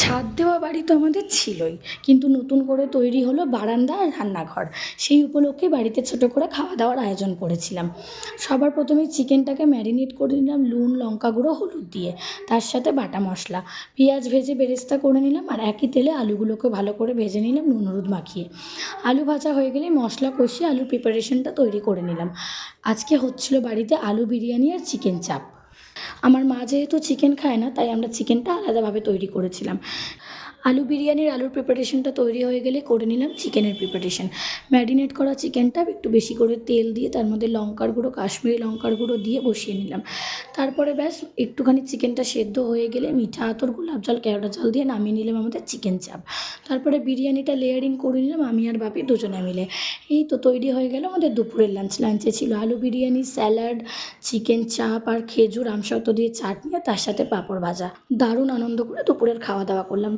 ছাদ দেওয়া বাড়ি তো আমাদের ছিলই, কিন্তু নতুন করে তৈরি হলো বারান্দা আর রান্নাঘর। সেই উপলক্ষে বাড়িতে ছোটো করে খাওয়া দাওয়ার আয়োজন করেছিলাম। সবার প্রথমে চিকেনটাকে ম্যারিনেট করে নিলাম নুন, লঙ্কা গুঁড়ো, হলুদ দিয়ে, তার সাথে বাটা মশলা, পেঁয়াজ ভেজে বেরেস্তা করে নিলাম, আর একই তেলে আলুগুলোকে ভালো করে ভেজে নিলাম নুন হলুদ মাখিয়ে। আলু ভাজা হয়ে গেলে মশলা কষিয়ে আলুর প্রিপারেশনটা তৈরি করে নিলাম। আজকে হচ্ছিলো বাড়িতে আলু বিরিয়ানি আর চিকেন চাপ। আমার মা যেহেতু চিকেন খায় না, তাই আমরা চিকেনটা আলাদাভাবে তৈরি করেছিলাম। আলু বিরিয়ানির আলুর প্রিপারেশনটা তৈরি হয়ে গেলে করে নিলাম চিকেনের প্রিপারেশন। ম্যারিনেট করা চিকেনটা একটু বেশি করে তেল দিয়ে তার মধ্যে লঙ্কার গুঁড়ো, কাশ্মীরি লঙ্কার গুঁড়ো দিয়ে বসিয়ে নিলাম। তারপরে ব্যাস একটুখানি চিকেনটা সেদ্ধ হয়ে গেলে মিঠা আতর, গোলাপ জল, কেওড়া জল দিয়ে নামিয়ে নিলাম আমাদের চিকেন চাপ। তারপরে বিরিয়ানিটা লেয়ারিং করে নিলাম আমি আর বাপি দুজনে মিলে। এই তো তৈরি হয়ে গেল আমাদের দুপুরের লাঞ্চ। লাঞ্চে ছিল আলু বিরিয়ানি, স্যালাড, চিকেন চাপ আর খেজুর আমসত্ত্ব দিয়ে চাটনি, আর তার সাথে পাঁপড় ভাজা। দারুণ আনন্দ করে দুপুরের খাওয়া দাওয়া করলাম।